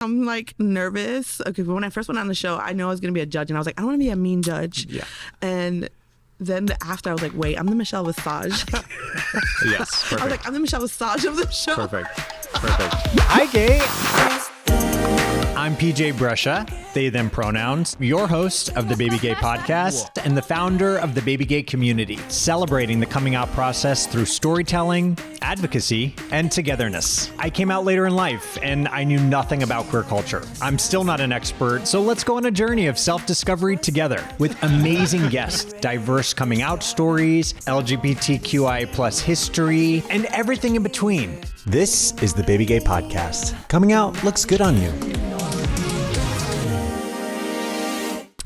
I'm like nervous. Okay, but when I first went on the show, I knew I was going to be a judge, and I was like, I don't want to be a mean judge. Yeah. And then after, I was like, wait, I'm the Michelle Visage. Yes, perfect. I was like, I'm the Michelle Visage of the show. Perfect. Hi, gay. I'm PJ Brescia, they, them pronouns, your host of the BabyGay Podcast and the founder of the BabyGay community, celebrating the coming out process through storytelling, advocacy, and togetherness. I came out later in life and I knew nothing about queer culture. I'm still not an expert, so let's go on a journey of self-discovery together with amazing guests, diverse coming out stories, LGBTQI plus history, and everything in between. This is the BabyGay Podcast. Coming out looks good on you.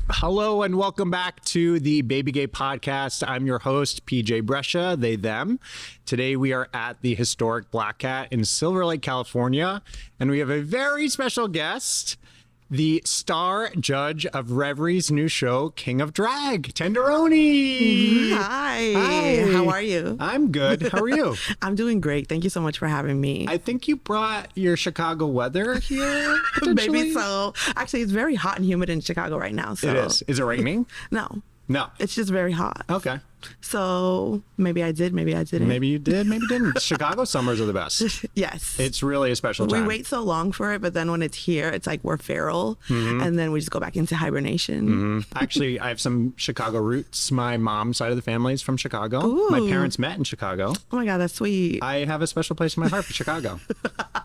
Hello and welcome back to the BabyGay Podcast. I'm your host, PJ Brescia, they, them. Today we are at the historic Black Cat in Silverlake, California, and we have a very special guest, the star judge of Revry's new show, King of Drag, Tenderoni. Hi. How are you? I'm good. How are you? I'm doing great. Thank you so much for having me. I think you brought your Chicago weather here, potentially? Maybe so. Actually, it's very hot and humid in Chicago right now. So. It is. Is it raining? No. No. It's just very hot. Okay. So maybe I did, maybe I didn't. Maybe you did, maybe didn't. Chicago summers are the best. Yes. It's really a special time. We wait so long for it, but then when it's here, it's like we're feral, and then we just go back into hibernation. Actually, I have some Chicago roots. My mom's side of the family is from Chicago. Ooh. My parents met in Chicago. Oh my God, that's sweet. I have a special place in my heart for Chicago.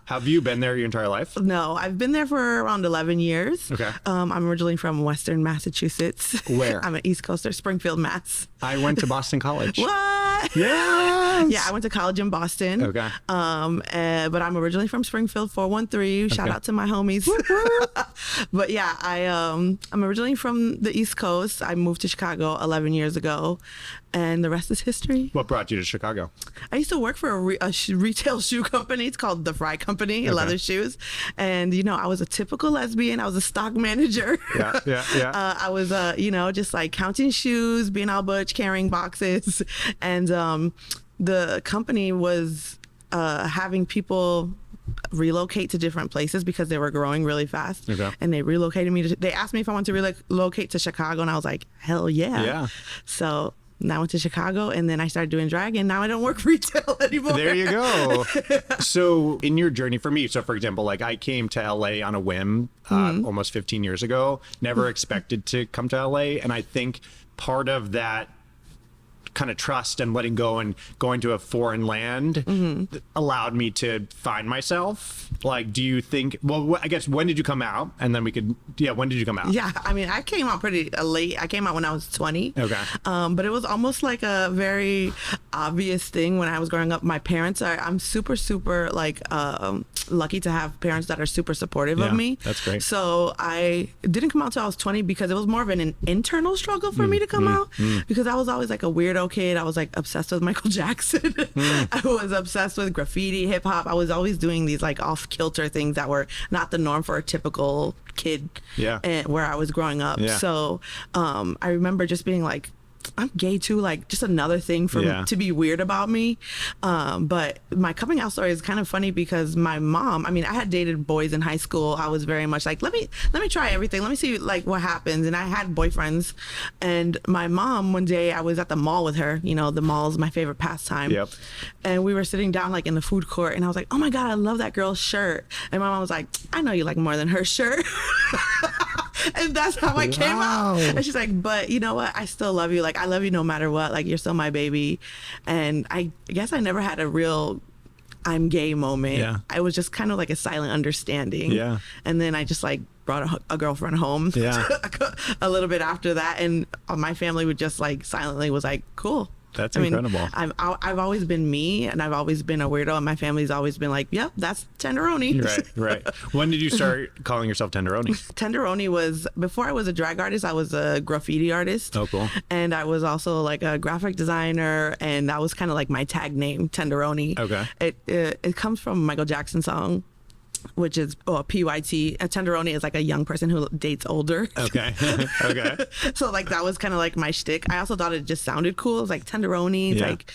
Have you been there your entire life? No, I've been there for around 11 years. Okay. I'm originally from Western Massachusetts. Where? I'm an East Coaster, Springfield, Mass. I went to Boston College. What? Yes. Yeah, I went to college in Boston. Okay. But I'm originally from Springfield, 413. Shout out to my homies. But yeah, I'm originally from the East Coast. I moved to Chicago 11 years ago, and the rest is history. What brought you to Chicago? I used to work for a retail shoe company. It's called the Fry Company, leather shoes. And, I was a typical lesbian. I was a stock manager. Yeah. I was, just like counting shoes, being all butch, carrying boxes. And the company was having people relocate to different places because they were growing really fast. Okay. And they relocated me. They asked me if I wanted to relocate to Chicago, and I was like, hell yeah. Yeah. So now I went to Chicago, and then I started doing drag, and now I don't work retail anymore. There you go. So in your journey, for me, so for example, like I came to LA on a whim almost 15 years ago, never expected to come to LA. And I think part of that kind of trust and letting go and going to a foreign land allowed me to find myself. Like, do you think, well, I guess, when did you come out? And then when did you come out? Yeah, I mean, I came out pretty late. I came out when I was 20. Okay. But it was almost like a very obvious thing when I was growing up. My parents I'm super, super like lucky to have parents that are super supportive of me. That's great. So I didn't come out till I was 20 because it was more of an internal struggle for me to come out because I was always like a weirdo kid. I was like obsessed with Michael Jackson. I was obsessed with graffiti, hip hop. I was always doing these like off kilter things that were not the norm for a typical kid where I was growing up. Yeah. So I remember just being like, I'm gay too, like just another thing for to be weird about me. But my coming out story is kind of funny because my mom, I mean, I had dated boys in high school. I was very much like, let me try everything. Let me see like what happens. And I had boyfriends. And my mom, one day I was at the mall with her, the mall is my favorite pastime. Yep. And we were sitting down like in the food court, and I was like, oh my God, I love that girl's shirt. And my mom was like, I know you like more than her shirt. And that's how I came out. And she's like, but you know what? I still love you. Like, I love you no matter what. Like, you're still my baby. And I guess I never had a real I'm gay moment. Yeah. I was just kind of like a silent understanding. Yeah. And then I just like brought a girlfriend home a little bit after that. And my family would just like silently was like, cool. That's incredible. I've always been me, and I've always been a weirdo, and my family's always been like, yep, that's Tenderoni. Right. When did you start calling yourself Tenderoni? Tenderoni was, before I was a drag artist, I was a graffiti artist. Oh, cool. And I was also like a graphic designer, and that was kind of like my tag name, Tenderoni. Okay. It comes from a Michael Jackson song, which is PYT. A Tenderoni is like a young person who dates older. Okay. So like that was kind of like my shtick. I also thought it just sounded cool. It was like Tenderoni, like,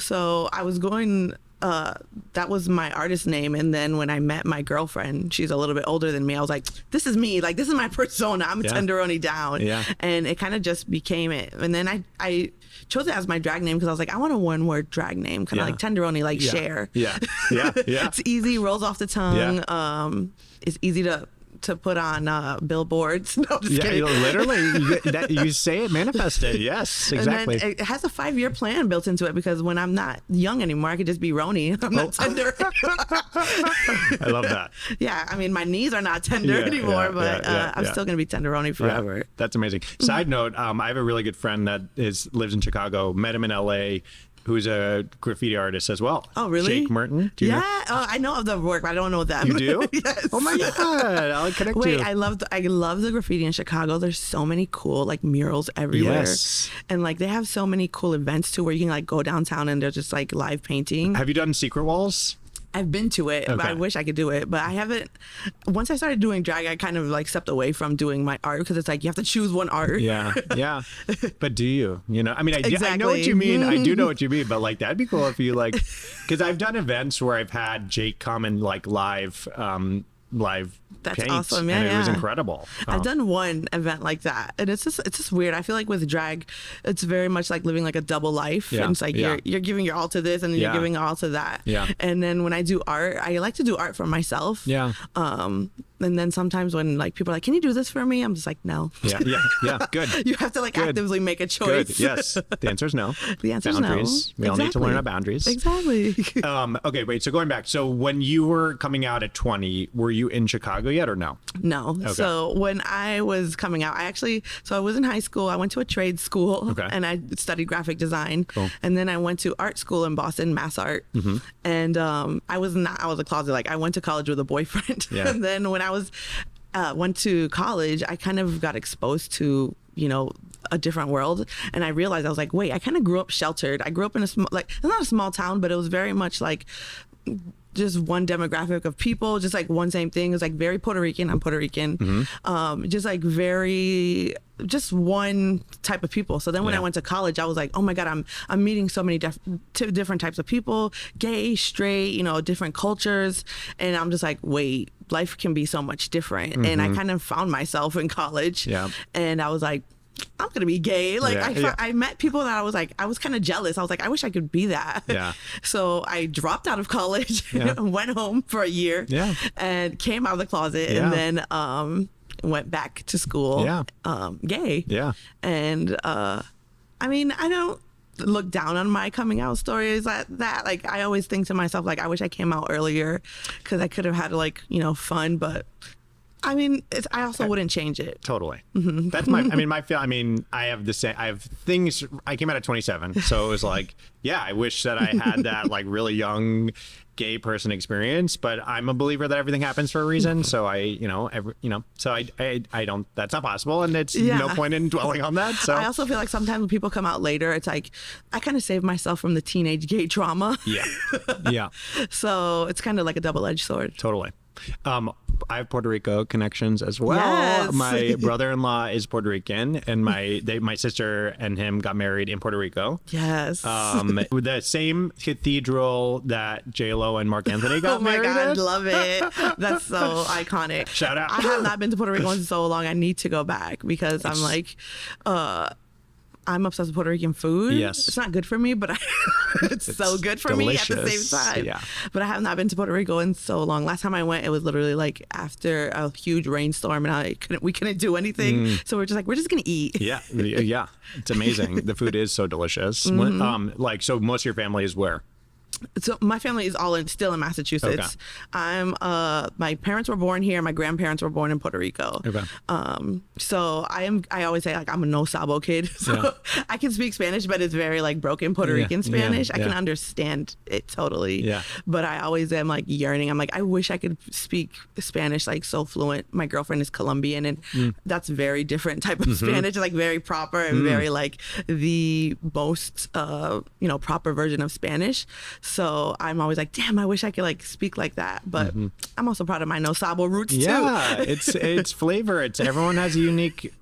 so I was going that was my artist name. And then when I met my girlfriend, she's a little bit older than me, I was like, this is me. Like, this is my persona. I'm Tenderoni down. Yeah. And it kind of just became it. And then I chose it as my drag name because I was like, I want a one-word drag name, kind of like Tenderoni, like share. Yeah. It's easy, rolls off the tongue. It's easy to put on billboards. No, just kidding. Literally, you say it, manifest it. Yes, exactly. And then it has a 5-year plan built into it because when I'm not young anymore, I could just be Roni. I'm not tender. I love that. Yeah, I mean, my knees are not tender anymore, but I'm still going to be Tenderoni forever. Yeah, that's amazing. Side note, I have a really good friend that lives in Chicago, met him in LA, who's a graffiti artist as well. Oh, really? Jake Merton. Do you know? I know of the work, but I don't know them. You do? Yes. Oh my God. I'll connect you. Wait, I love the graffiti in Chicago. There's so many cool like murals everywhere. Yes. And like they have so many cool events too where you can like go downtown and they're just like live painting. Have you done Secret Walls? I've been to it, but I wish I could do it, but I haven't. Once I started doing drag, I kind of like stepped away from doing my art because it's like you have to choose one art. Yeah. But do you? You know, I mean, Exactly. I know what you mean. I do know what you mean, but like that'd be cool if you like, because I've done events where I've had Jake come and like live That's paint, awesome. Yeah, and it was incredible. I've done one event like that, and it's just weird. I feel like with drag, it's very much like living like a double life. Yeah. And it's like you're giving your all to this, and then you're giving all to that. Yeah. And then when I do art, I like to do art for myself. Yeah. And then sometimes when like people are like, "Can you do this for me?" I'm just like, "No." Yeah. Good. You have to like Good. actively make a choice. Good. Yes. The answer is no. The answer is no. Boundaries. We all need to learn our boundaries. Exactly. Okay, wait. So going back, so when you were coming out at 20, were you in Chicago yet or no? No. Okay. So when I was coming out, I was in high school. I went to a trade school and I studied graphic design. Cool. And then I went to art school in Boston, Mass Art. Mm-hmm. And I was a closet. Like I went to college with a boyfriend. Yeah. And then when I went to college, I kind of got exposed to, a different world. And I realized, I was like, wait, I kind of grew up sheltered. I grew up in it's not a small town, but it was very much like just one demographic of people, just like one same thing. It was like very Puerto Rican. I'm Puerto Rican. Mm-hmm. Just like just one type of people. So then when I went to college, I was like, oh my God, I'm meeting so many different types of people, gay, straight, different cultures. And I'm just like, wait, life can be so much different. Mm-hmm. And I kind of found myself in college. Yeah. And I was like, I'm gonna be gay. Like I met people that I was kind of jealous. I was like, I wish I could be that. Yeah. So I dropped out of college, went home for a year, and came out of the closet, and then went back to school, gay. Yeah. And I mean, I don't look down on my coming out stories that like I always think to myself like I wish I came out earlier because I could have had like fun, but I mean, I also wouldn't change it. Totally. Mm-hmm. That's I have the same. I have things. I came out at 27, so it was like, I wish that I had that like really young gay person experience. But I'm a believer that everything happens for a reason. So I don't. That's not possible, and it's no point in dwelling on that. So I also feel like sometimes when people come out later, it's like I kind of saved myself from the teenage gay trauma. Yeah. So it's kind of like a double-edged sword. Totally. I have Puerto Rico connections as well. Yes. My brother-in-law is Puerto Rican, and my sister and him got married in Puerto Rico. Yes. The same cathedral that J.Lo and Mark Anthony got married in. Oh my God, love it. That's so iconic. Shout out. I have not been to Puerto Rico in so long. I need to go back because I'm like, I'm obsessed with Puerto Rican food. Yes. It's not good for me, but it's so good for delicious. Me at the same time. Yeah. But I have not been to Puerto Rico in so long. Last time I went, it was literally like after a huge rainstorm and we couldn't do anything. So we're just going to eat. Yeah. It's amazing. The food is so delicious. Mm-hmm. So most of your family is where? So my family is all still in Massachusetts. Okay. I'm my parents were born here. My grandparents were born in Puerto Rico. Okay. So I always say like I'm a no sabo kid. So I can speak Spanish, but it's very like broken Puerto Rican Spanish. I can understand it totally. Yeah. But I always am like yearning. I'm like I wish I could speak Spanish like so fluent. My girlfriend is Colombian, and that's very different type of Spanish. Like very proper and very like the most proper version of Spanish. So I'm always like, damn, I wish I could like speak like that. But I'm also proud of my no sabo roots too. Yeah, it's flavor. Everyone has a unique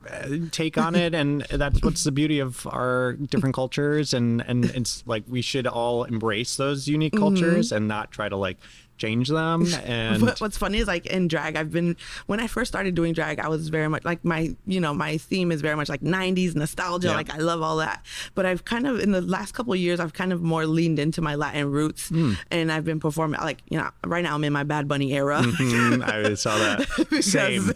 take on it, and that's what's the beauty of our different cultures. And it's like we should all embrace those unique cultures and not try to like change them. And but what's funny is like in drag, when I first started doing drag, I was very much like my theme is very much like 90s nostalgia. Like I love all that. But I've kind of in the last couple of years, I've kind of more leaned into my Latin roots, and I've been performing like, right now I'm in my Bad Bunny era. I saw that. Same.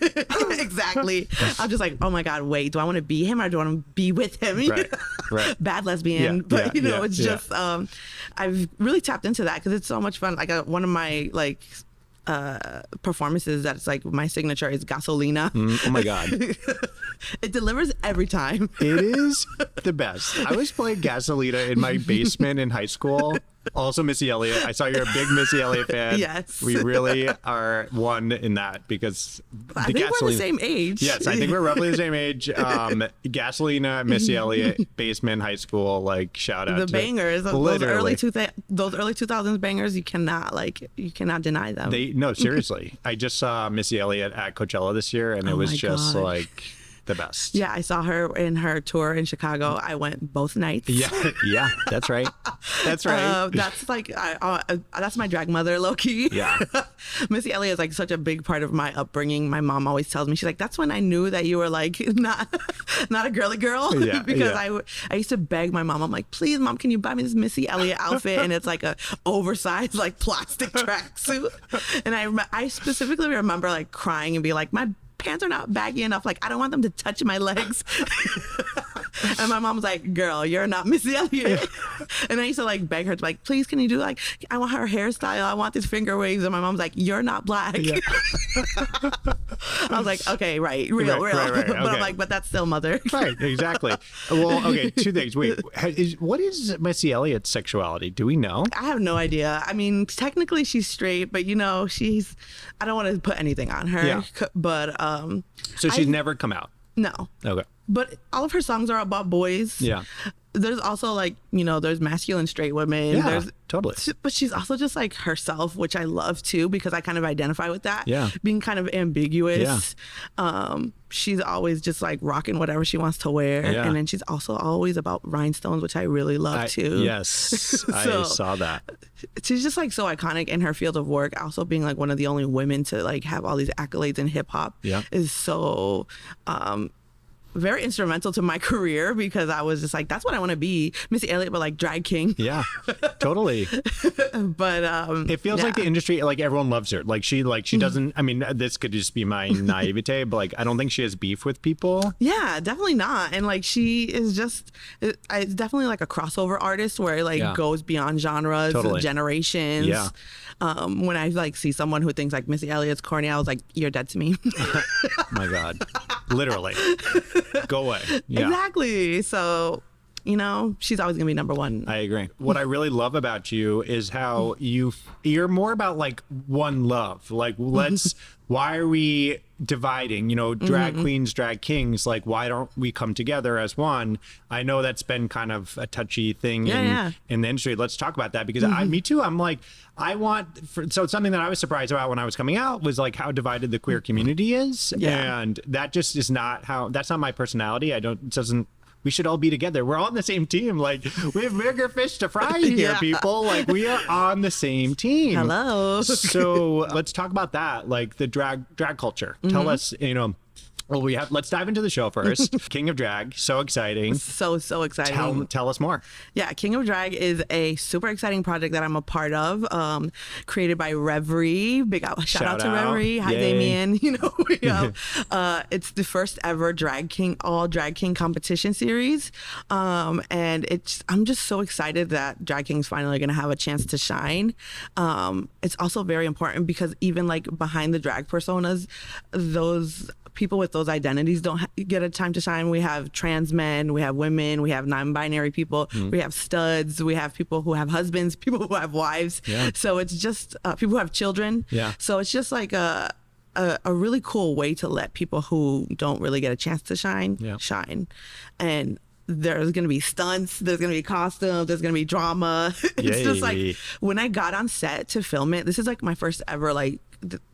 Exactly. I'm just like, oh my God, wait, do I want to be him or do I want to be with him? Right. Bad lesbian. But it's just, I've really tapped into that because it's so much fun. Like one of my performances that's like my signature is Gasolina. Oh my God. It delivers every time. It is the best. I was playing Gasolina in my basement in high school. Also Missy Elliott. I saw you're a big Missy Elliott fan. Yes. We really are one in that because I think we're the same age. Yes, I think we're roughly the same age. Gasolina, Missy Elliott, basement, high school, like shout out the to bangers. Those early 2000s bangers, you cannot deny them. No, seriously. I just saw Missy Elliott at Coachella this year and it was just like the best. Yeah, I saw her in her tour in Chicago. I went both nights. Yeah, that's right. That's right. That's like that's my drag mother, low key. Yeah. Missy Elliott is like such a big part of my upbringing. My mom always tells me, she's like, that's when I knew that you were like not a girly girl. Yeah, because I used to beg my mom. I'm like, please, mom, can you buy me this Missy Elliott outfit? And it's like a oversized like plastic tracksuit. And I specifically remember like crying and be like, my pants are not baggy enough. Like, I don't want them to touch my legs. And my mom was like, girl, you're not Missy Elliott. And I used to like beg her to like, please, can you do like, I want her hairstyle. I want these finger waves. And my mom's like, you're not black. Yeah. I was like, okay, real. Right, But okay. I'm like, but that's still mother. Right, exactly. Well, okay, two things. Wait, what is Missy Elliott's sexuality? Do we know? I have no idea. I mean, technically she's straight, but I don't want to put anything on her. Yeah. But so she's never come out? No. Okay. But all of her songs are about boys. Yeah. There's also like, there's masculine straight women. Yeah, totally. But she's also just like herself, which I love too, because I kind of identify with that. Yeah. Being kind of ambiguous. Yeah. She's always just like rocking whatever she wants to wear. Yeah. And then she's also always about rhinestones, which I really love too. Yes. I saw that. She's just like so iconic in her field of work. Also being like one of the only women to like have all these accolades in hip hop is so very instrumental to my career, because I was just like, that's what I want to be, Missy Elliott, but like drag king. Yeah, totally. But it feels like the industry, like everyone loves her. Like she doesn't. I mean, this could just be my naivete, but like I don't think she has beef with people. Yeah, definitely not. And like she is just, it's definitely like a crossover artist where it like goes beyond genres, generations. Yeah. When I like see someone who thinks like Missy Elliott's corny, I was like, you're dead to me. My God, literally. Go away. Yeah. Exactly. So, she's always gonna be number one. I agree. What I really love about you is how you're more about like one love. Like why are we dividing? Drag queens, drag kings. Like, why don't we come together as one? I know that's been kind of a touchy thing in the industry. Let's talk about that, because me too. I'm like, so something that I was surprised about when I was coming out was like how divided the queer community is. Yeah. And that just is not that's not my personality. We should all be together. We're all on the same team. Like, we have bigger fish to fry here, people. Like, we are on the same team. Hello. So let's talk about that, like the drag culture. Tell us, well, let's dive into the show first. King of Drag, so exciting. So exciting. Tell us more. Yeah, King of Drag is a super exciting project that I'm a part of, created by Revry. Big shout out to Revry. Hi, Damien. It's the first ever all drag king competition series. And I'm just so excited that drag king's finally going to have a chance to shine. It's also very important because even like behind the drag personas, those people with those identities don't get a time to shine. We have trans men, we have women, we have non-binary people, we have studs, we have people who have husbands, people who have wives. Yeah. So it's just people who have children. Yeah. So it's just like a really cool way to let people who don't really get a chance to shine. And there's going to be stunts, there's going to be costumes, there's going to be drama. It's just like, when I got on set to film it, this is like my first ever like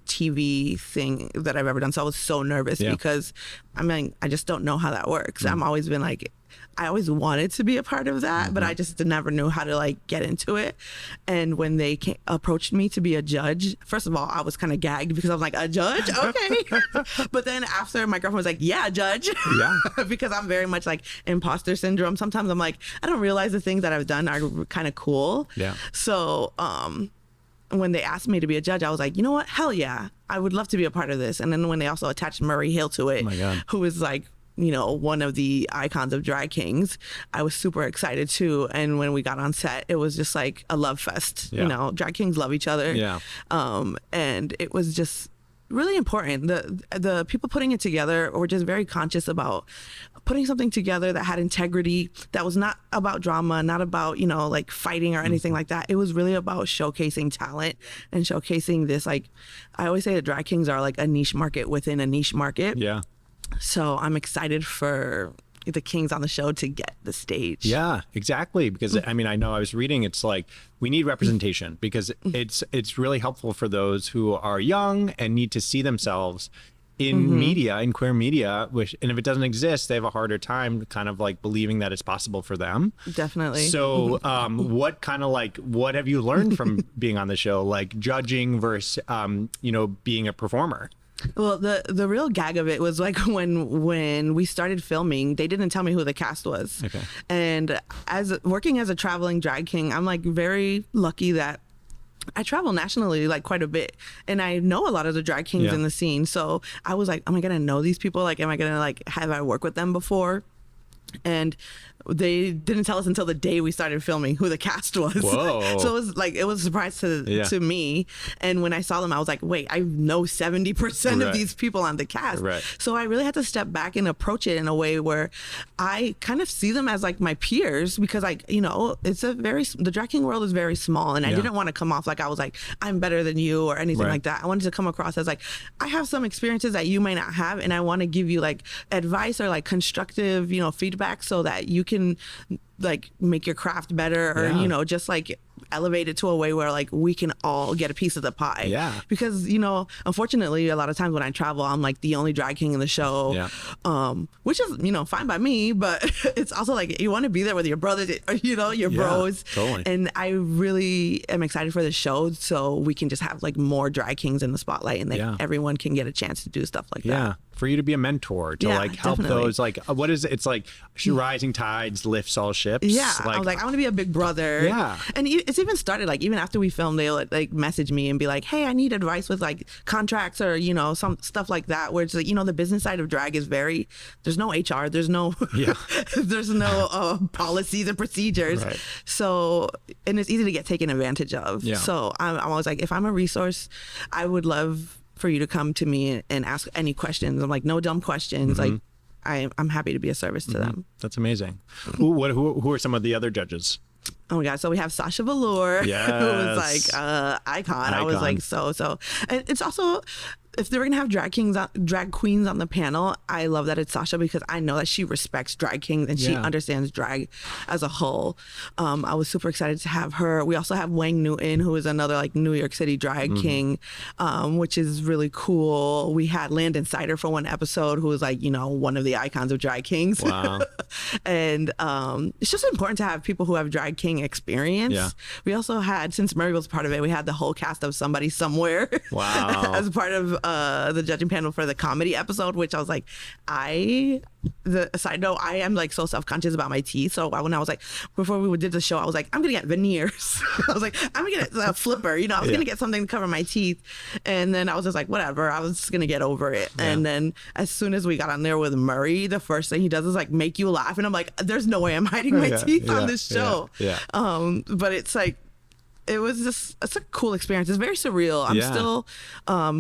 TV thing that I've ever done. So I was so nervous because I mean, I just don't know how that works. I'm always been like, I always wanted to be a part of that, but I just never knew how to like get into it. And when they approached me to be a judge, first of all, I was kind of gagged because I was like, a judge? Okay. But then after, my girlfriend was like, yeah, judge. Yeah. Because I'm very much like imposter syndrome. Sometimes I'm like, I don't realize the things that I've done are kind of cool. Yeah. So, when they asked me to be a judge, I was like, you know what? Hell yeah. I would love to be a part of this. And then when they also attached Murray Hill to it, who is like, you know, one of the icons of drag kings, I was super excited too. And when we got on set, it was just like a love fest. You know, drag kings love each other. Yeah. And it was just really important. The people putting it together were just very conscious about putting something together that had integrity, that was not about drama, not about, you know, like fighting or anything like that. It was really about showcasing talent and showcasing this, like, I always say that drag kings are like a niche market within a niche market. Yeah. So I'm excited for the kings on the show to get the stage. Yeah, exactly. Because I mean, I know I was reading, it's like, we need representation because it's really helpful for those who are young and need to see themselves in media, in queer media, and if it doesn't exist, they have a harder time kind of like believing that it's possible for them. Definitely. So what kind of like, what have you learned from being on the show, like judging versus, you know, being a performer? Well, the real gag of it was like when we started filming, they didn't tell me who the cast was. Okay. And as working as a traveling drag king, I'm like very lucky that I travel nationally like quite a bit, and I know a lot of the drag kings in the scene. So I was like, am I gonna know these people? Like, am I gonna like, have I worked with them before? And they didn't tell us until the day we started filming who the cast was. Whoa. So it was like, it was a surprise to me. And when I saw them, I was like, wait, I know 70% of these people on the cast. Right. So I really had to step back and approach it in a way where I kind of see them as like my peers, because like, you know, the drag king world is very small, and I didn't want to come off like I was like, I'm better than you or anything like that. I wanted to come across as like, I have some experiences that you may not have, and I want to give you like advice or like constructive, you know, feedback so that you can like make your craft better, or you know, just like elevate it to a way where like we can all get a piece of the pie. Yeah. Because, you know, unfortunately, a lot of times when I travel, I'm like the only drag king in the show. Yeah. Which is, you know, fine by me, but it's also like you want to be there with your brothers, or, you know, your bros. Totally. And I really am excited for the show, so we can just have like more drag kings in the spotlight, and then everyone can get a chance to do stuff like that. Yeah. For you to be a mentor, to like help those, like, what is it? It's like rising tides lifts all ships. Yeah. Like, I was like, I want to be a big brother. Yeah. And it's even started like, even after we filmed, they'll like message me and be like, hey, I need advice with like contracts, or, you know, some stuff like that, where it's like, you know, the business side of drag is there's no HR, there's no, there's no policies and procedures. Right. So, and it's easy to get taken advantage of. Yeah. So I'm always like, if I'm a resource, I would love for you to come to me and ask any questions. I'm like, no dumb questions. Like, I'm happy to be a service to them. That's amazing. Who are some of the other judges? Oh my God. So we have Sasha Velour, who was like icon. I was like, so. And it's also, if they were gonna have drag queens on the panel, I love that it's Sasha, because I know that she respects drag kings and she understands drag as a whole. I was super excited to have her. We also have Wang Newton, who is another like New York City drag king, which is really cool. We had Landon Sider for one episode, who was like, you know, one of the icons of drag kings. Wow. And it's just important to have people who have drag king experience. Yeah. We also had, since Murray was part of it, we had the whole cast of Somebody Somewhere. Wow. As part of the judging panel for the comedy episode, which I was like, side note, I am like so self-conscious about my teeth. So when I was like, before we did the show, I was like, I'm gonna get veneers. I was like, I'm gonna get a flipper, you know, I was gonna get something to cover my teeth. And then I was just like, whatever, I was just gonna get over it. Yeah. And then as soon as we got on there with Murray, the first thing he does is like make you laugh, and I'm like, there's no way I'm hiding my teeth on this show. Yeah. But it's like, it's a cool experience. It's very surreal. I'm still,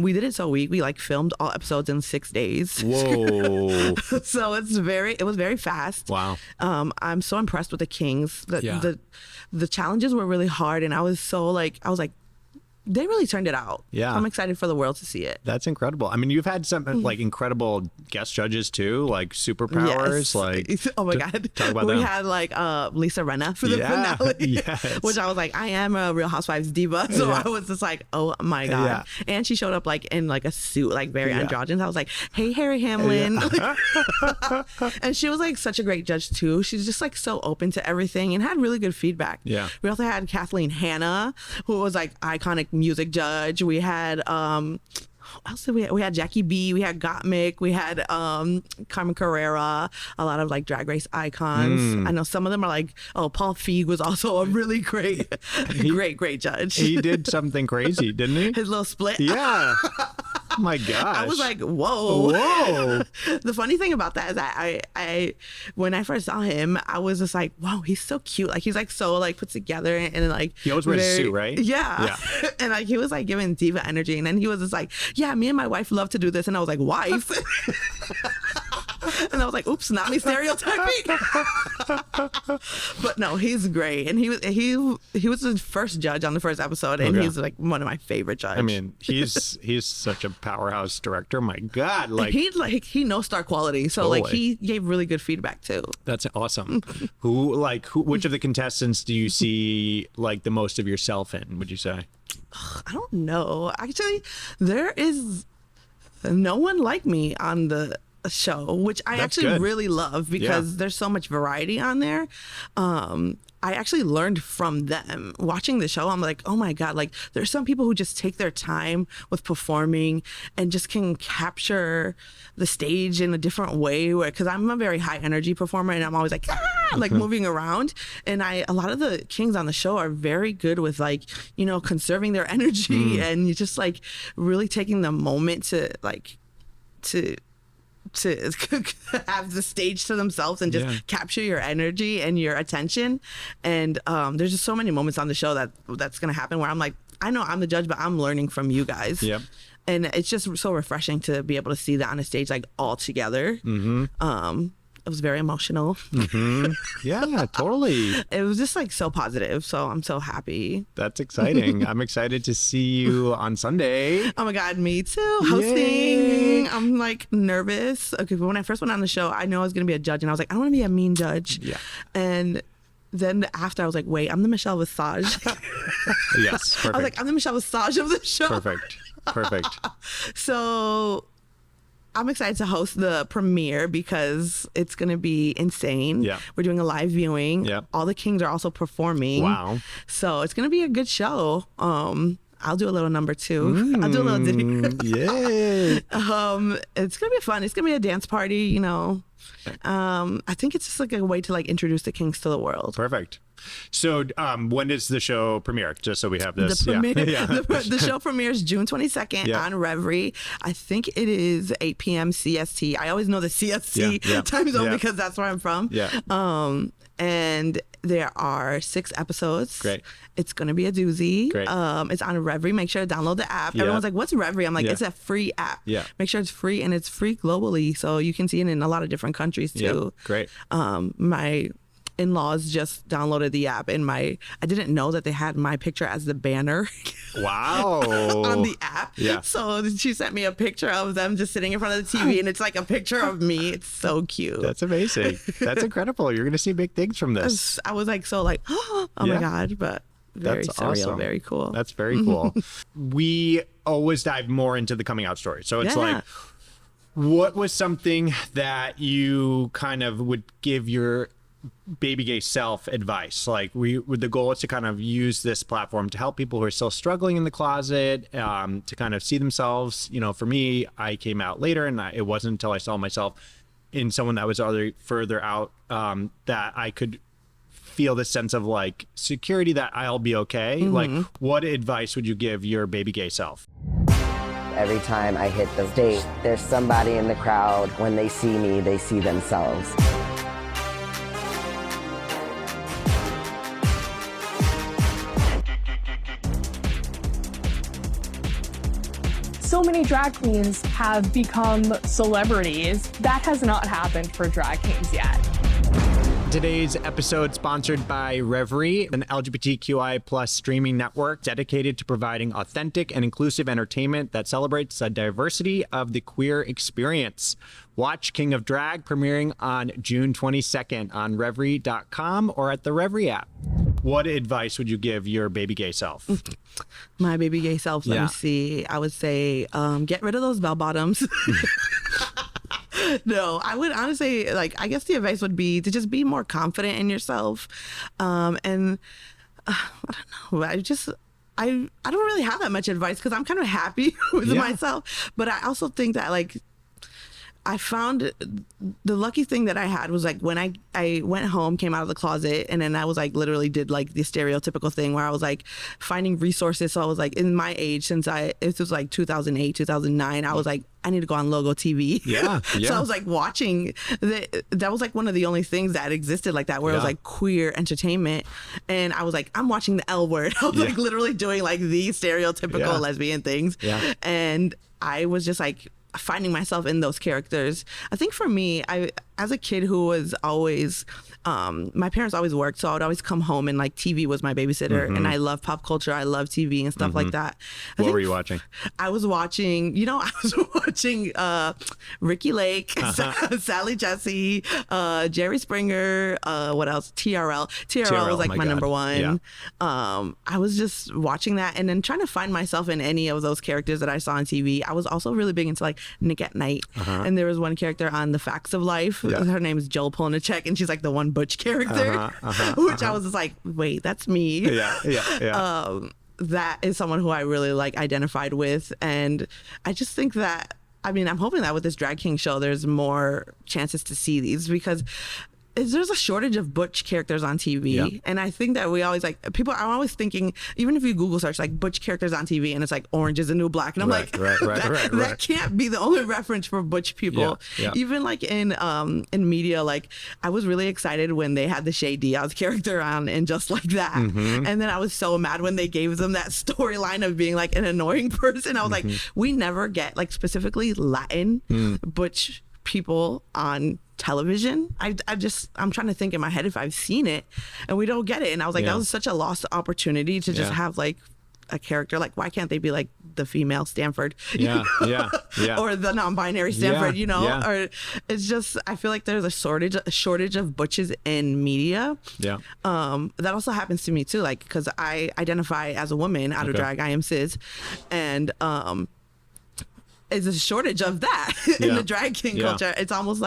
we did it so we like filmed all episodes in 6 days. Whoa. So it was very fast. Wow. I'm so impressed with the kings. The challenges were really hard, and I was like, they really turned it out. Yeah. I'm excited for the world to see it. That's incredible. I mean, you've had some like incredible guest judges too, like superpowers. Yes. Like, oh my God. Talk about we them. had like Lisa Rinna for the finale, Yes. which I was like, I am a Real Housewives diva. So I was just like, oh my God. Yeah. And she showed up like in like a suit, like very androgynous. I was like, hey, Harry Hamlin. And she was like such a great judge too. She's just like so open to everything and had really good feedback. Yeah. We also had Kathleen Hanna, who was like iconic music judge. We had what else did we have? We had Jackie B, we had Gottmik, we had Carmen Carrera, a lot of like drag race icons. I know some of them are like, Paul Feig was also a really great judge. He did something crazy, didn't he? His little split. Yeah. Oh my gosh. I was like, whoa. Whoa. The funny thing about that is I when I first saw him, I was just like, wow, he's so cute. Like he's like so like put together and like he always wears a suit, right? Yeah. And like he was like giving diva energy, and then he was just like, yeah, me and my wife love to do this. And I was like, wife? And I was like, oops, not me stereotyping. But no, he's great. And he was the first judge on the first episode, and he's like one of my favorite judges. I mean, he's such a powerhouse director. My God, like he knows star quality, so totally. like he gave really good feedback too. That's awesome. Which of the contestants do you see like the most of yourself in, would you say? I don't know. Actually, there is no one like me on the show, which I actually really love because there's so much variety on there. I actually learned from them watching the show. I'm like, oh my God, like there's some people who just take their time with performing and just can capture the stage in a different way, because I'm a very high energy performer and I'm always like, like moving around. And a lot of the kings on the show are very good with like, conserving their energy and you just like really taking the moment to have the stage to themselves and just capture your energy and your attention. And there's just so many moments on the show that's gonna happen where I'm like, I know I'm the judge, but I'm learning from you guys. Yep. And it's just so refreshing to be able to see that on a stage like all together. It was very emotional. Yeah, totally. It was just like so positive. So I'm so happy. That's exciting. I'm excited to see you on Sunday. Oh my God, me too. Hosting. Yay. I'm like nervous. Okay, but when I first went on the show, I knew I was going to be a judge and I was like, I don't want to be a mean judge. Yeah. And then after I was like, wait, I'm the Michelle Visage. Yes, perfect. I was like, I'm the Michelle Visage of the show. Perfect. So I'm excited to host the premiere because it's going to be insane. Yeah. We're doing a live viewing. Yeah. All the kings are also performing. Wow. So it's going to be a good show. I'll do a little number too. I'll do a little ditty. Yay. It's going to be fun. It's going to be a dance party, I think it's just like a way to like introduce the kings to the world. Perfect. So when does the show premiere? Just so we have this. The show premieres June 22nd on Revry. I think it is 8 p.m. CST. I always know the CST time zone because that's where I'm from. Yeah. And there are 6 episodes. Great. It's going to be a doozy. Great. It's on Revry. Make sure to download the app. Everyone's like, what's Revry? I'm like, it's a free app. Yeah. Make sure it's free, and it's free globally. So you can see it in a lot of different countries too. Great. My in-laws just downloaded the app, and I didn't know that they had my picture as the banner. Wow. On the app. Yeah. So she sent me a picture of them just sitting in front of the TV, and it's like a picture of me. It's so cute. That's amazing. That's incredible. You're going to see big things from this. I was like, oh my God, but very surreal, awesome. Very cool. That's very cool. We always dive more into the coming out story. So it's like, what was something that you kind of would give your BabyGay self advice? Like the goal is to kind of use this platform to help people who are still struggling in the closet, to kind of see themselves. For me, I came out later, and it wasn't until I saw myself in someone that was further out that I could feel this sense of like security that I'll be okay. Like, what advice would you give your BabyGay self? Every time I hit the stage, there's somebody in the crowd. When they see me, they see themselves. So many drag queens have become celebrities. That has not happened for drag kings yet. today's episode sponsored by Revry, an LGBTQI plus streaming network dedicated to providing authentic and inclusive entertainment that celebrates the diversity of the queer experience. Watch King of Drag premiering on June 22nd on Revry.com or at the Revry app. What advice would you give your baby gay self? My baby gay self, let me see. I would say get rid of those bell bottoms. No, I would honestly, I guess the advice would be to just be more confident in yourself. And I don't know, I don't really have that much advice because I'm kind of happy with myself. But I also think that I found the lucky thing that I had was when I went home, came out of the closet, and then I was literally did the stereotypical thing where I was finding resources. So I was in my age, since it was 2008, 2009, I was I need to go on Logo TV. Yeah. So I was watching that was one of the only things that existed like that, where it was queer entertainment. And I was I'm watching the L Word. I was literally doing the stereotypical lesbian things. Yeah. And I was just finding myself in those characters. I think for me, as a kid who was always, my parents always worked, so I would always come home and TV was my babysitter. And I love pop culture. I love TV and stuff like that. What were you watching? I was watching, Ricky Lake, Sally Jesse, Jerry Springer, what else? TRL. TRL was my number one. Yeah. I was just watching that and then trying to find myself in any of those characters that I saw on TV. I was also really big into Nick at Night. And there was one character on The Facts of Life. Yeah. Her name is Joel Polnicek, and she's the one butch character, which I was just wait, that's me. Yeah. That is someone who I really identified with, and I just think that, I'm hoping that with this Drag King show, there's more chances to see these, because there's a shortage of butch characters on TV. And I think that we always people are always thinking, even if you Google search butch characters on TV, and it's Orange is the New Black, and I'm that can't be the only reference for butch people. Even in media, I was really excited when they had the Shay Diaz character on and Just Like That. And then I was so mad when they gave them that storyline of being an annoying person. I was we never get specifically Latin butch people on television. I'm trying to think in my head if I've seen it, and we don't get it. And I was that was such a lost opportunity to just have a character. Why can't they be the female Stanford? Or the non-binary Stanford, or it's just, I feel there's a shortage of butches in media. That also happens to me too, because I identify as a woman out of drag. I am cis, and is a shortage of that in the drag king culture. It's almost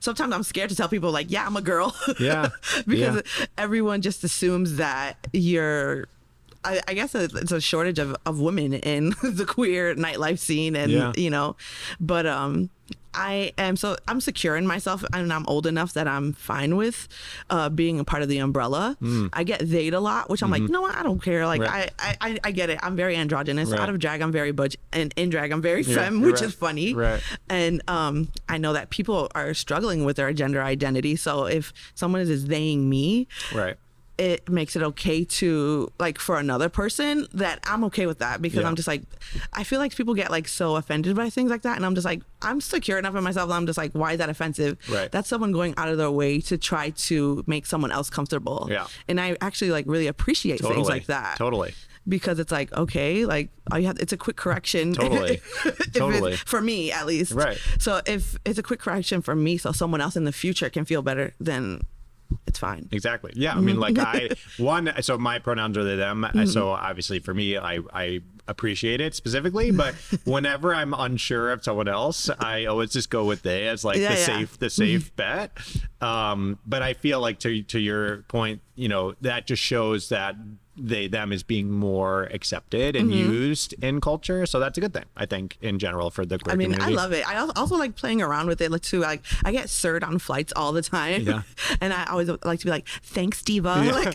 sometimes I'm scared to tell people I'm a girl. Because everyone just assumes that you're, I guess it's a shortage of women in the queer nightlife scene, and but I'm secure in myself, and I'm old enough that I'm fine with being a part of the umbrella. I get they'd a lot, which I'm no, I don't care. I get it. I'm very androgynous. Out of drag, I'm very butch, and in drag, I'm very femme, which is funny. And I know that people are struggling with their gender identity. So if someone is theying me, it makes it okay to for another person, that I'm okay with that, because I'm just I feel people get so offended by things like that, and I'm just I'm secure enough in myself that I'm just why is that offensive? That's someone going out of their way to try to make someone else comfortable. And I actually really appreciate things like that. Because it's okay, all you have, it's a quick correction. For me at least. So if it's a quick correction for me, so someone else in the future can feel better, then it's fine. Exactly. Yeah. So my pronouns are they, them. So obviously for me, I appreciate it specifically, but whenever I'm unsure of someone else, I always just go with they as the safe bet. But I feel to your point, that just shows that them is being more accepted and used in culture. So that's a good thing, I think, in general for the queer community. I love it. I also like playing around with it too. I get sirred on flights all the time. And I always like to be thanks, diva.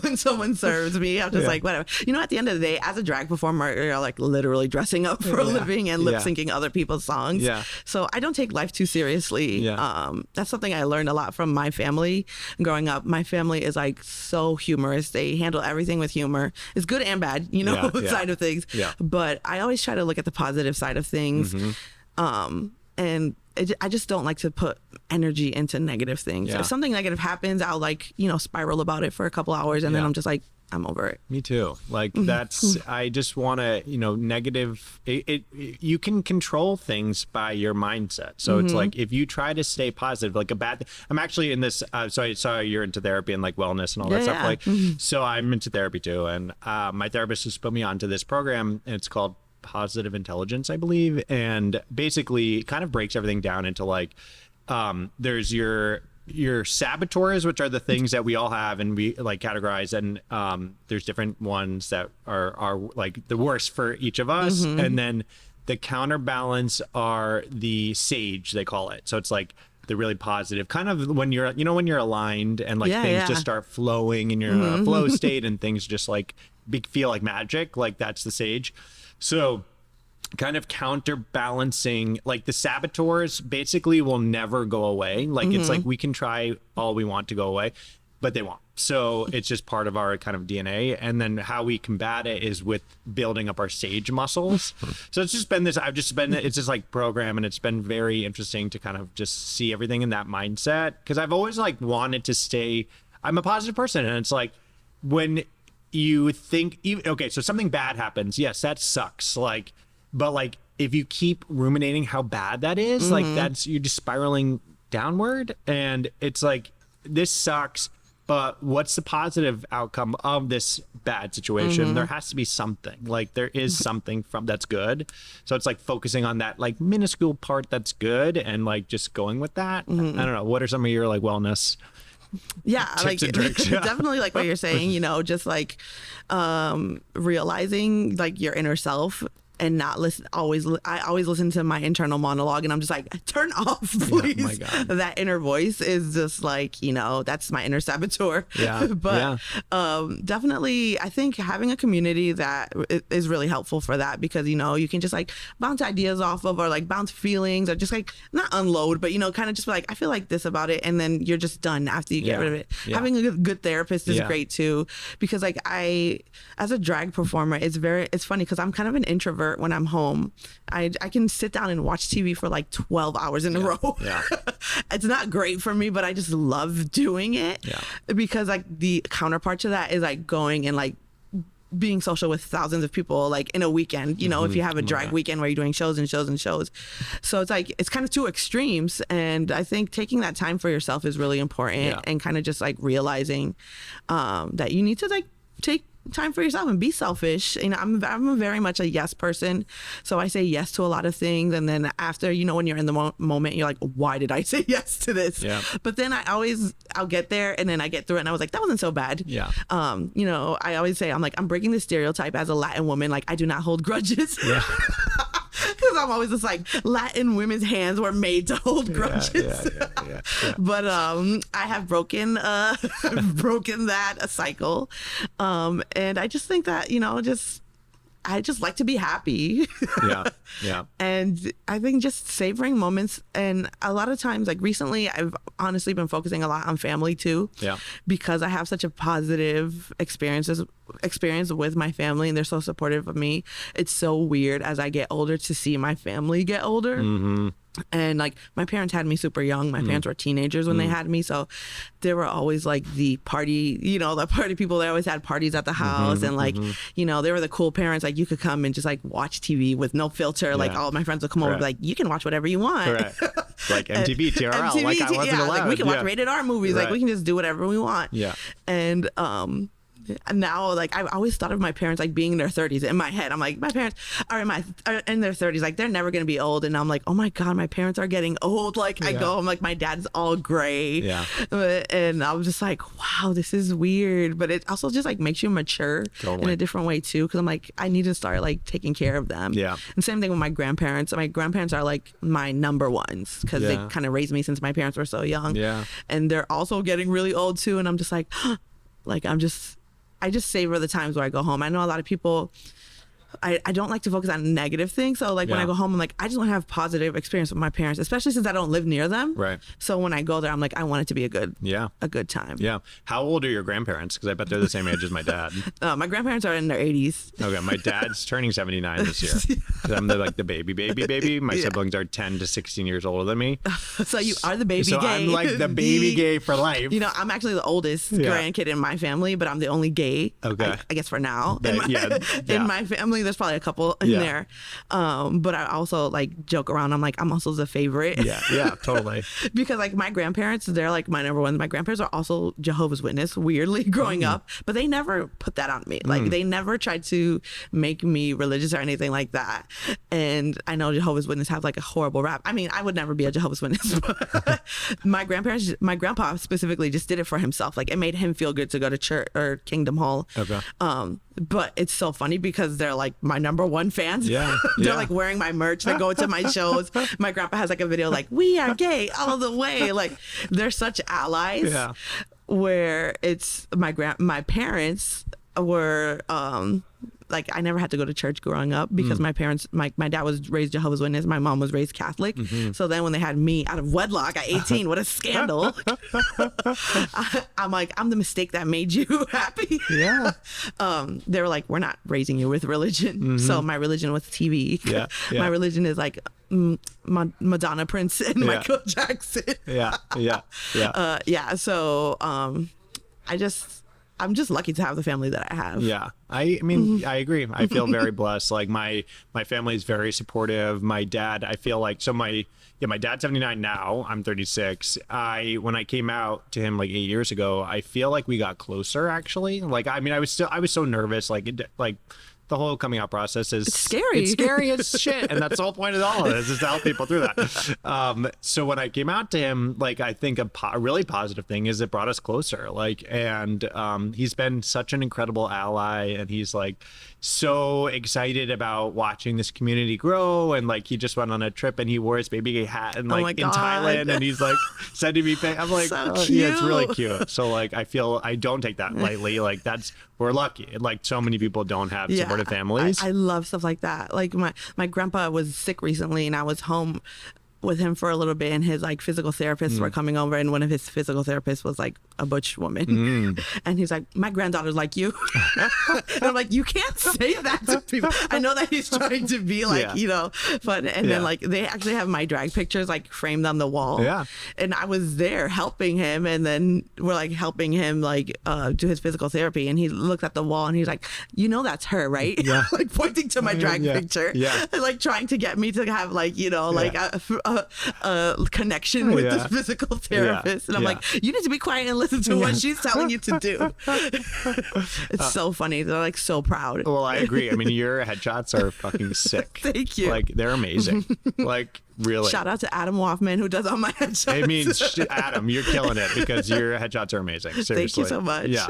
When someone serves me, I'm just whatever. At the end of the day, as a drag performer, you're literally dressing up for a living and lip syncing other people's songs. So I don't take life too seriously. That's something I learned a lot from my family growing up. My family is so humorous. They handle everything with humor. It's good and bad, side of things. But I always try to look at the positive side of things. And I just don't like to put energy into negative things. Yeah. If something negative happens, I'll like, spiral about it for a couple hours and then I'm just like, I'm over it. Me too. Like that's, I just want to, negative, you can control things by your mindset. So it's like, if you try to stay positive, like I'm actually in this, so I saw you're into therapy and like wellness and all that stuff. Like, so I'm into therapy too. And my therapist just put me onto this program and it's called Positive Intelligence, I believe. And basically kind of breaks everything down into like, there's your saboteurs, which are the things that we all have and we like categorize, and there's different ones that are like the worst for each of us, and then the counterbalance are the sage, they call it. So it's like the really positive kind of when you're when you're aligned and like things just start flowing and you're in a flow state and things just like feel like magic, like that's the sage. So kind of counterbalancing, like the saboteurs basically will never go away. Like it's like we can try all we want to go away, but they won't. So it's just part of our kind of DNA. And then how we combat it is with building up our sage muscles. So it's just been this, it's just like program, and it's been very interesting to kind of just see everything in that mindset. Cause I've always like wanted to stay, I'm a positive person. And it's like when you think, okay, so something bad happens. Yes, that sucks. But like, if you keep ruminating how bad that is, like you're just spiraling downward. And it's like, this sucks, but what's the positive outcome of this bad situation? There has to be something, like there is something that's good. So it's like focusing on that like minuscule part that's good and like just going with that. I don't know. What are some of your like wellness tips and tricks? Definitely like what you're saying, just like realizing like your inner self and not listen. I always listen to my internal monologue, and I'm just like, turn off, please. Yeah, my God. That inner voice is just like, that's my inner saboteur. Yeah. But definitely, I think having a community that is really helpful for that, because you can just like bounce ideas off of, or like bounce feelings, or just like not unload, but kind of just be like, I feel like this about it, and then you're just done after you get rid of it. Yeah. Having a good therapist is great too, because like as a drag performer, it's funny because I'm kind of an introvert. When I'm home, I can sit down and watch TV for like 12 hours in a row. Yeah. It's not great for me, but I just love doing it. Yeah. Because like the counterpart to that is like going and like being social with thousands of people like in a weekend, if you have a drag weekend where you're doing shows and shows and shows. So it's like, it's kind of two extremes. And I think taking that time for yourself is really important, and kind of just like realizing that you need to like take time for yourself and be selfish. I'm very much a yes person, so I say yes to a lot of things, and then after, when you're in the moment, you're like, why did I say yes to this? But then I'll get there, and then I get through it, and I was like, that wasn't so bad. I always say, I'm breaking the stereotype as a Latin woman, like I do not hold grudges. Because I'm always just like, Latin women's hands were made to hold grudges. But I have broken that cycle, and I just think that I just like to be happy. And I think just savoring moments, and a lot of times, like recently, I've honestly been focusing a lot on family too. Because I have such a positive experience with my family, and they're so supportive of me. It's so weird as I get older to see my family get older. And like my parents had me super young. My parents were teenagers when they had me, so they were always like the party, the party people. They always had parties at the house, and like they were the cool parents. Like you could come and just like watch TV with no filter. Like all my friends would come over, and be like, you can watch whatever you want. Like MTV, TRL. Like I wasn't allowed. Like we can watch rated R movies. Like we can just do whatever we want. And now, like I've always thought of my parents like being in their 30s. In my head, I'm like, my parents are in their 30s, like they're never gonna be old. And I'm like, oh my God, my parents are getting old. Like I go, I'm like, my dad's all gray. And I was just like, wow, this is weird. But it also just like makes you mature in a different way too, because I'm like, I need to start like taking care of them. And same thing with my grandparents. My grandparents are like my number ones, because they kind of raised me since my parents were so young. And they're also getting really old too. And I'm just like, like I just savor the times where I go home. I know a lot of people I don't like to focus on negative things. So like when I go home, I'm like, I just want to have positive experience with my parents, especially since I don't live near them. Right. So when I go there, I'm like, I want it to be a good time. Yeah. How old are your grandparents? Because I bet they're the same age as my dad. My grandparents are in their 80s. Okay. My dad's turning 79 this year. I'm like the baby. My siblings are 10 to 16 years older than me. So you are the baby so gay. I'm like the baby gay for life. You know, I'm actually the oldest grandkid in my family, but I'm the only gay. Okay. I guess for now. In my family, there's probably a couple in there. But I also like joke around. I'm like, I'm also the favorite. Yeah, totally. Because like my grandparents, they're like my number one. My grandparents are also Jehovah's Witness, weirdly, growing up, but they never put that on me. Like they never tried to make me religious or anything like that. And I know Jehovah's Witness have like a horrible rap. I mean, I would never be a Jehovah's Witness, but my grandpa specifically just did it for himself. Like it made him feel good to go to church or Kingdom Hall. Okay. But it's so funny because they're like my number one fans. Yeah. They're like wearing my merch. They go to my shows. My grandpa has like a video like, we are gay all the way. Like they're such allies. Yeah. Where it's my parents were like I never had to go to church growing up because my parents, my dad was raised Jehovah's Witness, my mom was raised Catholic. So then when they had me out of wedlock at 18, what a scandal. I'm like, I'm the mistake that made you happy. Yeah. They were like, we're not raising you with religion. So my religion was TV. Yeah. My religion is like Madonna, Prince, and Michael Jackson. So I'm just lucky to have the family that I have. Yeah. I mean, I agree. I feel very blessed. Like my family is very supportive. My dad, I feel like, so my dad's 79 now. I'm 36. When I came out to him like 8 years ago, I feel like we got closer actually. Like, I mean, I was so nervous. Like the whole coming out process is scary. It's scary as shit. And that's the whole point of all of this, is to help people through that. So when I came out to him, like, I think a really positive thing is it brought us closer. Like, and he's been such an incredible ally, and he's like so excited about watching this community grow. And like, he just went on a trip and he wore his baby gay hat and like in Thailand, and he's like sending me I'm like, so yeah, it's really cute. So like, I feel I don't take that lightly. Like we're lucky. Like so many people don't have supportive families. I love stuff like that. Like my grandpa was sick recently, and I was home with him for a little bit, and his like physical therapists were coming over, and one of his physical therapists was like a butch woman. And he's like, my granddaughter's like you. And I'm like, you can't say that to people. I know that he's trying to be like, you know, fun. And then like they actually have my drag pictures like framed on the wall. Yeah. And I was there helping him, and then we're like helping him like do his physical therapy, and he looked at the wall and he's like, you know, that's her, right? Yeah. Like pointing to my drag picture. Yeah. And like trying to get me to have like, you know, like a connection with this physical therapist. And I'm like, you need to be quiet and listen to what she's telling you to do. It's so funny. They're like so proud. Well, I agree. I mean, your headshots are fucking sick. Thank you. Like, they're amazing. Like, really. Shout out to Adam Woffman, who does all my headshots. I mean, Adam, you're killing it, because your headshots are amazing. Seriously. Thank you so much. Yeah.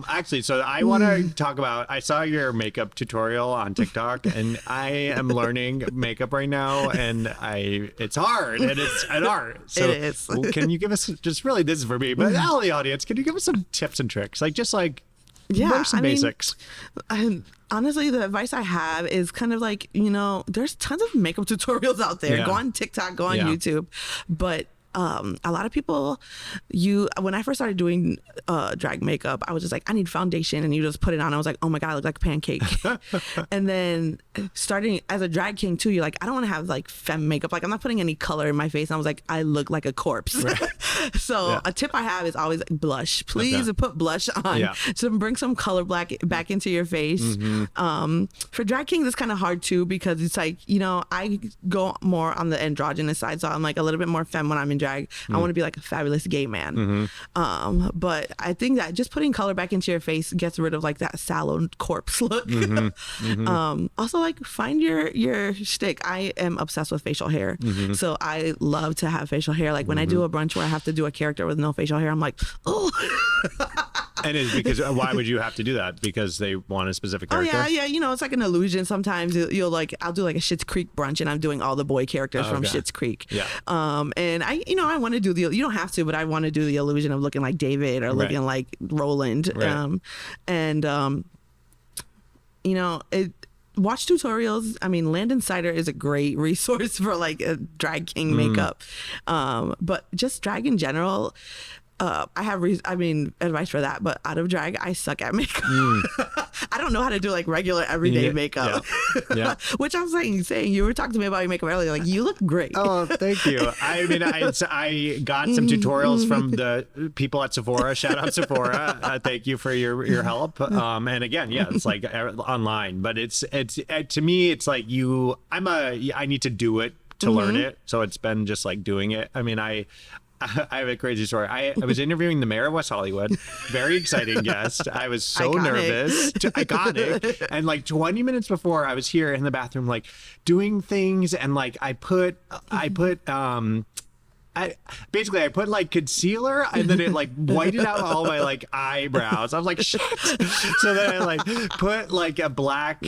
Actually, so I want to talk about, I saw your makeup tutorial on TikTok, and I am learning makeup right now, and it's hard, and it's an art. So it is. Can you give us, just really, this is for me, but all the audience, can you give us some tips and tricks? Like, just like, some basics. Honestly, the advice I have is kind of like, you know, there's tons of makeup tutorials out there. Go on TikTok, go on YouTube. But a lot of people, when I first started doing drag makeup, I was just like, I need foundation, and you just put it on. I was like, oh my God, I look like a pancake. And then starting as a drag king too, you're like, I don't want to have like femme makeup. Like, I'm not putting any color in my face. And I was like, I look like a corpse. Right. So a tip I have is always blush. Please put blush on. So bring some color back into your face. For drag kings, it's kind of hard too, because it's like, you know, I go more on the androgynous side. So I'm like a little bit more femme when I'm in drag. I want to be like a fabulous gay man. But I think that just putting color back into your face gets rid of like that sallow corpse look. Also, like, find your shtick. I am obsessed with facial hair. So I love to have facial hair. Like when I do a brunch where I have to do a character with no facial hair, I'm like, oh. And it's because, why would you have to do that? Because they want a specific character? Oh yeah, you know, it's like an illusion. Sometimes you'll like, I'll do like a Schitt's Creek brunch, and I'm doing all the boy characters from Schitt's Creek. And I want to do you don't have to, but I want to do the illusion of looking like David or looking like Roland. You know, watch tutorials. I mean, Land Insider is a great resource for like a drag king makeup. But just drag in general, I have advice for that, but out of drag, I suck at makeup. I don't know how to do like regular everyday makeup. Yeah. Which I'm saying, you were talking to me about your makeup earlier. Like, you look great. Oh, thank you. I mean, I got some tutorials from the people at Sephora. Shout out Sephora. Thank you for your help. And again, it's like online, but it's to me, it's like I need to do it to learn it. So it's been just like doing it. I mean, I have a crazy story. I was interviewing the mayor of West Hollywood. Very exciting guest. I was so nervous. Iconic. And like 20 minutes before, I was here in the bathroom, like doing things. And like I put like concealer, and then it like whited out all my like eyebrows. I was like, shit. So then I like put like a black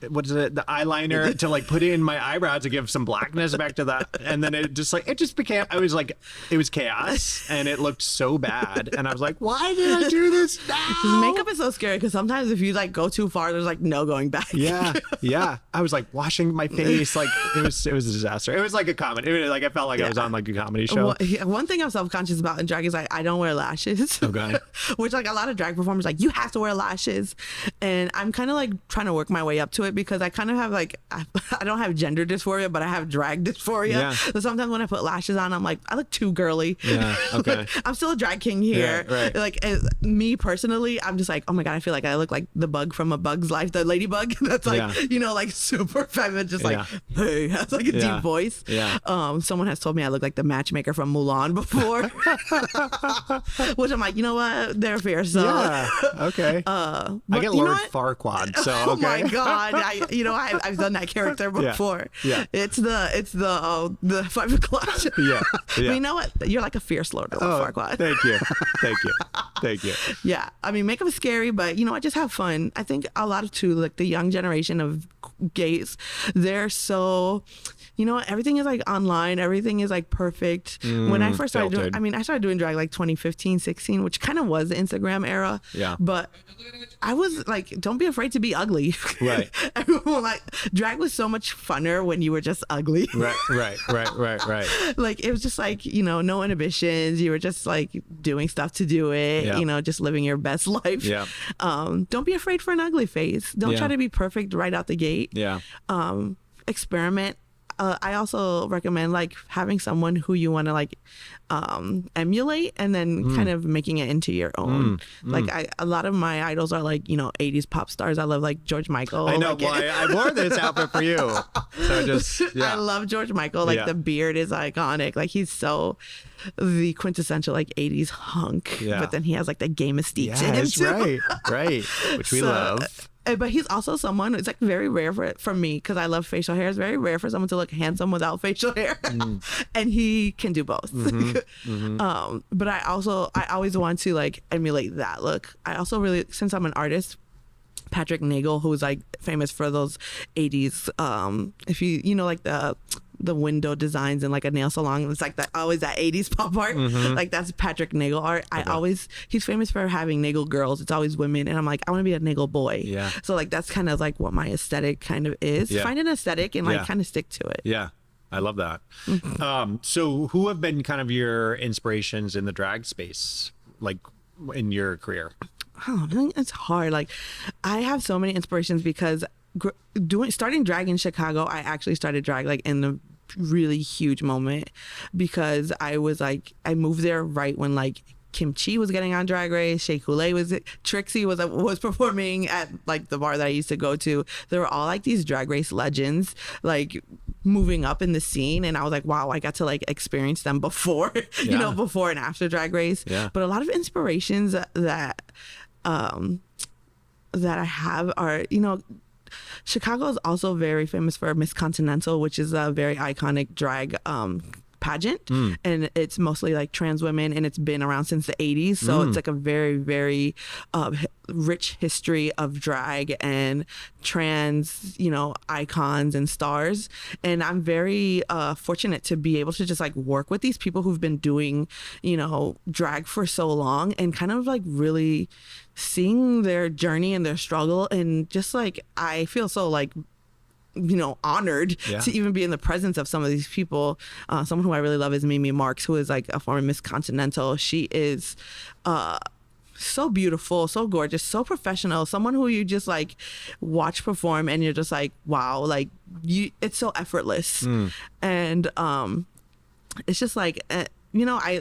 the eyeliner to like put in my eyebrows to give some blackness back to that, and then it just became, I was like, it was chaos, and it looked so bad, and I was like, why did I do this now? Makeup is so scary because sometimes if you like go too far, there's like no going back. Yeah. I was like washing my face, like it was a disaster. It was like a comedy. I felt like I was on like a comedy show. One thing I'm self-conscious about in drag is I don't wear lashes. Okay. Which like a lot of drag performers like, you have to wear lashes, and I'm kind of like trying to work my way up to it because I kind of have like, I don't have gender dysphoria, but I have drag dysphoria. Yeah. So sometimes when I put lashes on, I'm like, I look too girly. Yeah. Okay. Like, I'm still a drag king here. Yeah, right. Like me personally, I'm just like, oh my God, I feel like I look like the bug from A Bug's Life, the ladybug. That's like, like super feminine, just like, hey, has like a deep voice. Yeah. Someone has told me I look like the matchmaker from Mulan before. Which I'm like, you know what? They're fierce. So. Yeah. Okay. I get Lord Farquaad. So oh my God. I've done that character before. Yeah. It's the 5 o'clock show. Yeah. But you know what? You're like a fierce Lord Farquaad. Thank you. Yeah. I mean, makeup is scary, but I just have fun. I think a lot of like the young generation of gays, they're so, everything is like online. Everything is like perfect. When I first started I started doing drag like 2015, 16, which kind of was the Instagram era. Yeah. Like, I was like, don't be afraid to be ugly. Right. Everyone like, drag was so much funner when you were just ugly. Right. Like, it was just like, no inhibitions. You were just like doing stuff to do it, just living your best life. Yeah. Don't be afraid for an ugly face. Don't try to be perfect right out the gate. Yeah. Experiment. I also recommend like having someone who you want to like emulate and then kind of making it into your own. Like a lot of my idols are like 80s pop stars. I love like George Michael. I know. I wore this outfit for you. So I love George Michael. Like the beard is iconic. Like he's so the quintessential like 80s hunk. Yeah. But then he has like the gay mystique in him too. Right. Which we love. But he's also someone, it's like very rare for me because I love facial hair. It's very rare for someone to look handsome without facial hair. And he can do both. But I always want to like emulate that look. I also really, since I'm an artist, Patrick Nagel, who's like famous for those 80s, if you like the window designs in like a nail salon, it's like that always that 80s pop art. Like that's Patrick Nagel art. He's famous for having Nagel girls. It's always women, and I'm like, I want to be a Nagel boy. Yeah. So like that's kind of like what my aesthetic kind of is. Find an aesthetic and like kind of stick to it. Yeah. I love that. So who have been kind of your inspirations in the drag space, like in your career? Oh, I think it's hard. Like I have so many inspirations because starting drag in Chicago, I actually started drag like in the really huge moment because I moved there right when like Kim Chi was getting on Drag Race, Shea Coulee Trixie was performing at like the bar that I used to go to. There were all like these Drag Race legends like moving up in the scene, and I was like, wow, I got to like experience them before, before and after Drag Race. Yeah. But a lot of inspirations that I have are, Chicago is also very famous for Miss Continental, which is a very iconic drag pageant, and it's mostly like trans women, and it's been around since the 80s. So it's like a very, very rich history of drag and trans, icons and stars. And I'm very fortunate to be able to just like work with these people who've been doing, drag for so long, and kind of like really seeing their journey and their struggle. And just like, I feel so like, honored to even be in the presence of some of these people. Someone who I really love is Mimi Marks, who is like a former Miss Continental. She is so beautiful, so gorgeous, so professional, someone who you just like watch perform and you're just like, wow, like it's so effortless. And it's just like,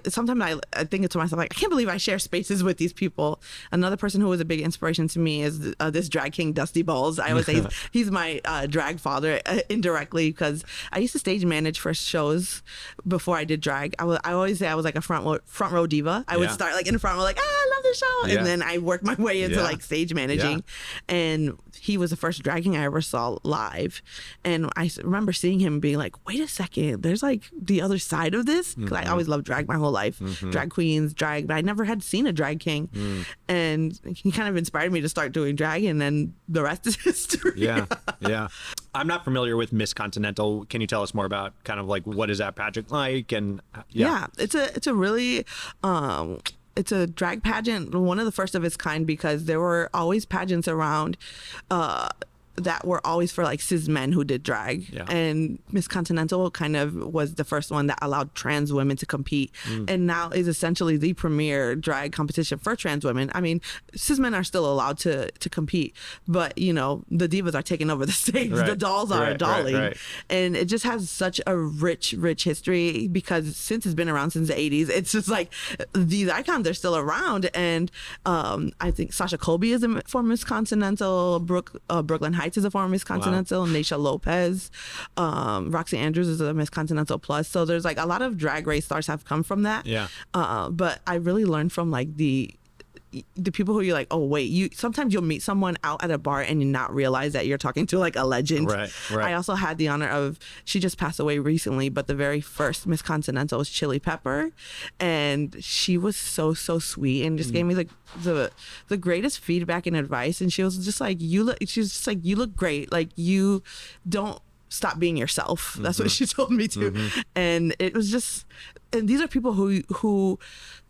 sometimes I think to myself, like, I can't believe I share spaces with these people. Another person who was a big inspiration to me is this drag king, Dusty Balls. I always say he's my drag father indirectly, because I used to stage manage for shows before I did drag. I always say I was like a front row diva. I would start like in the front row, like, I love this show. And then I worked my way into like stage managing. And he was the first drag king I ever saw live. And I remember seeing him being like, wait a second, there's like the other side of this. Because I always loved drag my whole life, drag queens, drag, but I never had seen a drag king. And he kind of inspired me to start doing drag, and then the rest is history. Yeah. I'm not familiar with Miss Continental. Can you tell us more about kind of like what is that pageant like? And it's a really it's a drag pageant, one of the first of its kind, because there were always pageants around that were always for like cis men who did drag. And Miss Continental kind of was the first one that allowed trans women to compete, and now is essentially the premier drag competition for trans women. I mean, cis men are still allowed to compete, but the divas are taking over the stage. The dolls are dolling. And it just has such a rich history, because since it's been around since the 80s, it's just like these icons are still around. And I think Sasha Colby is a former Miss Continental, Brooklyn Heights is a former Miss Continental, Naysha Lopez, Roxy Andrews is a Miss Continental Plus. So there's like a lot of drag race stars have come from that. But I really learned from like the people who you're like, oh wait, sometimes you'll meet someone out at a bar and you not realize that you're talking to like a legend. I also had the honor of, she just passed away recently, but the very first Miss Continental was Chili Pepper, and she was so sweet and just gave me like the greatest feedback and advice. And she was just like, you look great, like you don't stop being yourself. That's what she told me to. And it was just, and these are people who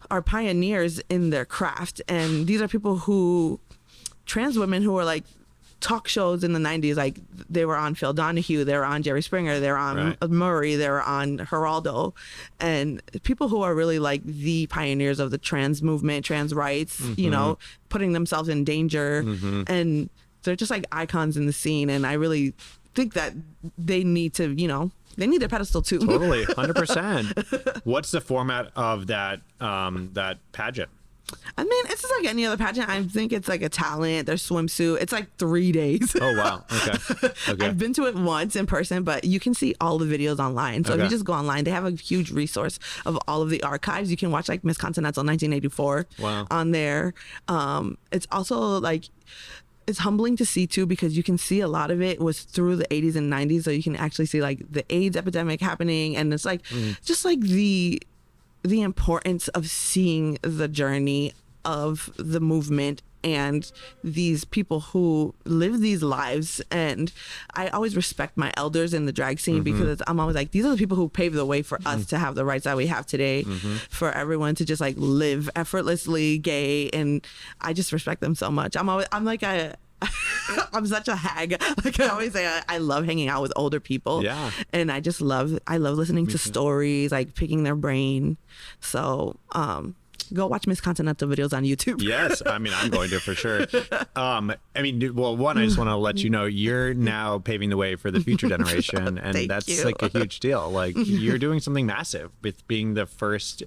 are pioneers in their craft, and these are people who, trans women who are like talk shows in the 90s, like they were on Phil Donahue, they were on Jerry Springer, they were on Murray, they were on Geraldo, and people who are really like the pioneers of the trans movement, trans rights, putting themselves in danger, and they're just like icons in the scene. And I really think that they need to, they need their pedestal too. Totally, 100%. What's the format of that pageant? I mean, it's just like any other pageant. I think it's like a talent, their swimsuit. It's like 3 days. Oh, wow. Okay. I've been to it once in person, but you can see all the videos online. So if you just go online, they have a huge resource of all of the archives. You can watch like Miss Continental 1984 on there. It's also like, it's humbling to see too, because you can see a lot of it was through the 80s and 90s. So you can actually see like the AIDS epidemic happening. And it's like, just like the importance of seeing the journey of the movement and these people who live these lives. And I always respect my elders in the drag scene, because I'm always like, these are the people who paved the way for us to have the rights that we have today, for everyone to just like live effortlessly gay. And I just respect them so much. I'm like I'm such a hag. Like I always say, I love hanging out with older people. And I love listening to stories, like picking their brain. So go watch Miss Continental videos on YouTube. Yes, I mean, I'm going to for sure. I mean, well, one, I just want to let you know, you're now paving the way for the future generation, and that's like a huge deal. Like you're doing something massive with being the first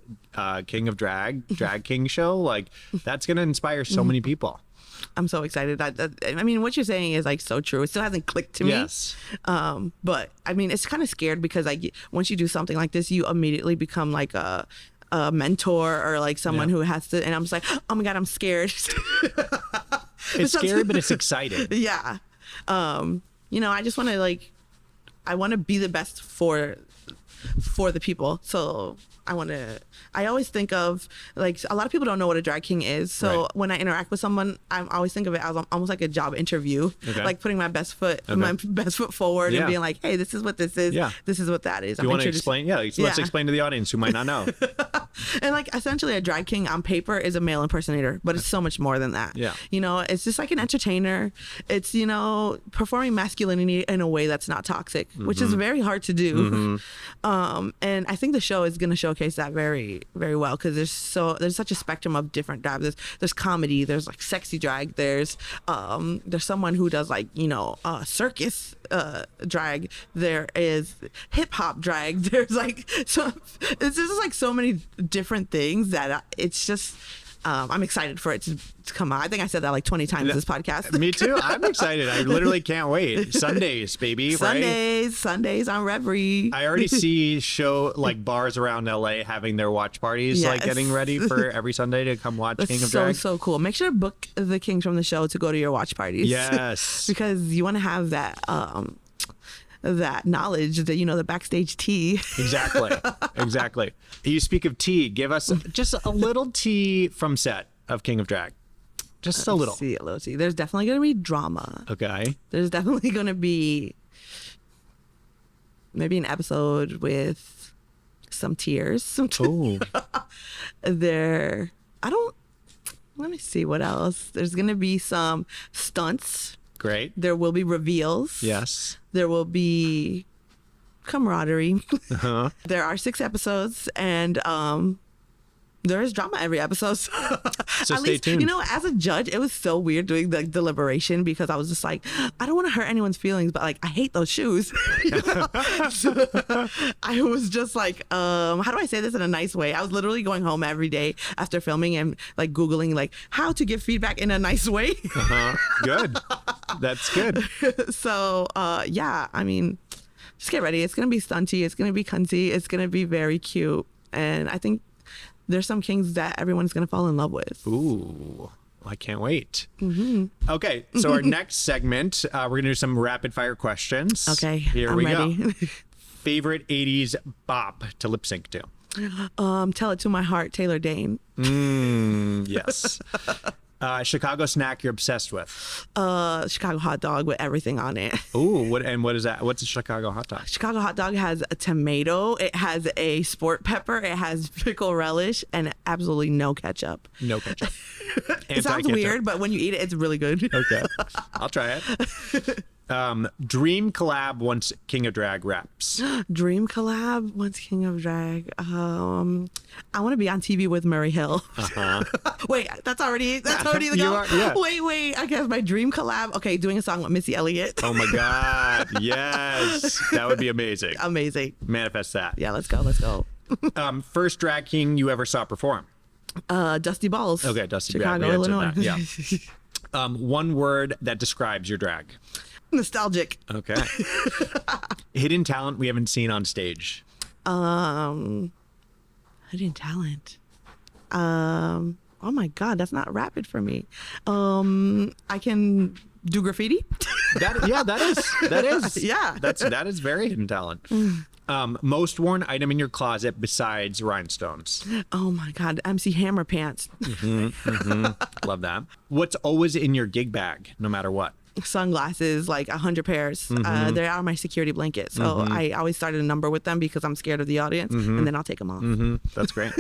King of Drag King show. Like that's going to inspire so many people. I'm so excited. I mean, what you're saying is like so true. It still hasn't clicked to me. Yes. But I mean, it's kind of scared, because like once you do something like this, you immediately become like a mentor or like someone who has to, and I'm just like, oh my God, I'm scared. It's scary, but it's exciting. I just want to I want to be the best for for the people. So I always think of, like, a lot of people don't know what a drag king is. So when I interact with someone, I always think of it as almost like a job interview, like putting my best foot forward and being like, hey, this is what this is. This is what that is. You want to explain? Let's explain to the audience who might not know. And like, essentially a drag king on paper is a male impersonator, but it's so much more than that. You know, it's just like an entertainer. It's, you know, performing masculinity in a way that's not toxic, which is very hard to do. And I think the show is going to showcase that very, very well, because there's such a spectrum of different drag. There's comedy, there's like sexy drag, there's someone who does like, you know, circus drag, there is hip hop drag, there's like, so it's just like so many different things that it's just I'm excited for it to come out. I think I said that like 20 times this podcast. Me too. I'm excited. I literally can't wait. Sundays, baby. Sundays on Revry. I already see like bars around LA having their watch parties, like getting ready for every Sunday to come watch King of Drag. So cool. Make sure to book the kings from the show to go to your watch parties. Yes. Because you want to have that knowledge, that, you know, the backstage tea. Exactly. You speak of tea. Give us just a little tea from set of King of Drag. Just a little. See, a little tea. There's definitely going to be drama. Okay. There's definitely going to be maybe an episode with some tears. Oh. Let me see what else. There's going to be some stunts. Great. There will be reveals. Yes. There will be camaraderie. There are 6 episodes, and there is drama every episode. So stay tuned. You know, as a judge, it was so weird doing the deliberation, because I was just like, I don't want to hurt anyone's feelings, but like, I hate those shoes. So I was just like, how do I say this in a nice way? I was literally going home every day after filming and like Googling like how to give feedback in a nice way. Good. That's good. So yeah, I mean, just get ready. It's going to be stunty. It's going to be cunty. It's going to be very cute. And I think there's some kings that everyone's going to fall in love with. Ooh, I can't wait. Okay, so our next segment, we're going to do some rapid fire questions. Okay, Here I'm we ready. go. Favorite 80s bop to lip sync to? Tell It to My Heart, Taylor Dane. Yes. Chicago snack you're obsessed with? Chicago hot dog with everything on it. Ooh, what is that? What's a Chicago hot dog? Chicago hot dog has a tomato, it has a sport pepper, it has pickle relish, and absolutely no ketchup. No ketchup. It sounds weird, but when you eat it, it's really good. Okay, I'll try it. Dream collab once King of Drag reps. Dream collab once King of Drag. I want to be on TV with Murray Hill. Wait, that's already the goal. Yeah. Wait. I guess my dream collab. Okay, doing a song with Missy Elliott. Oh my God, yes, that would be amazing. Amazing. Manifest that. Yeah, let's go. First drag king you ever saw perform? Dusty Balls. Okay, Dusty. Chicago, Illinois. Yeah. One word that describes your drag. Nostalgic. Okay. Hidden talent we haven't seen on stage. Hidden talent. Oh my God, that's not rapid for me. I can do graffiti. That is. Yeah. That is very hidden talent. Most worn item in your closet besides rhinestones. Oh my God, MC Hammer pants. Love that. What's always in your gig bag, no matter what? Sunglasses, like 100 pairs. They are my security blanket. So I always started a number with them because I'm scared of the audience, and then I'll take them off. That's great.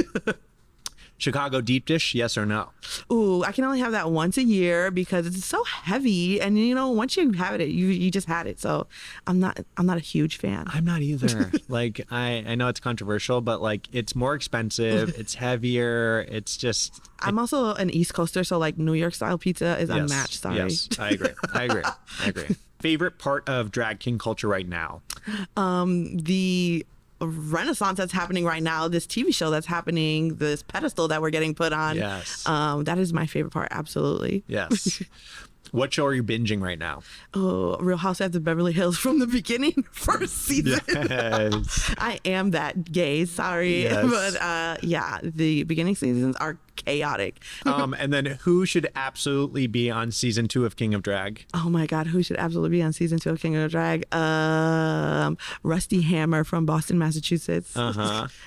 Chicago deep dish, yes or no? Ooh, I can only have that once a year because it's so heavy, and you know, once you have it, you just had it. So I'm not a huge fan. I'm not either. Like I know it's controversial, but like it's more expensive, it's heavier, it's just. I'm also an East Coaster, so like New York style pizza is unmatched. Sorry. Yes, I agree. Favorite part of drag king culture right now? The renaissance that's happening right now, this TV show that's happening, this pedestal that we're getting put on. Yes. That is my favorite part. Absolutely. Yes. What show are you binging right now? Oh, Real Housewives of Beverly Hills from the beginning, first season. Yes. I am that gay, sorry. Yes. But yeah, the beginning seasons are chaotic. And then who should absolutely be on season 2 of King of Drag? Oh my God, who should absolutely be on season 2 of King of Drag? Rusty Hammer from Boston, Massachusetts.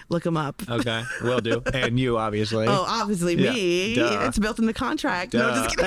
Look him up. Okay, will do. And you, obviously. Oh, obviously me. Duh. It's built in the contract. Duh. No, just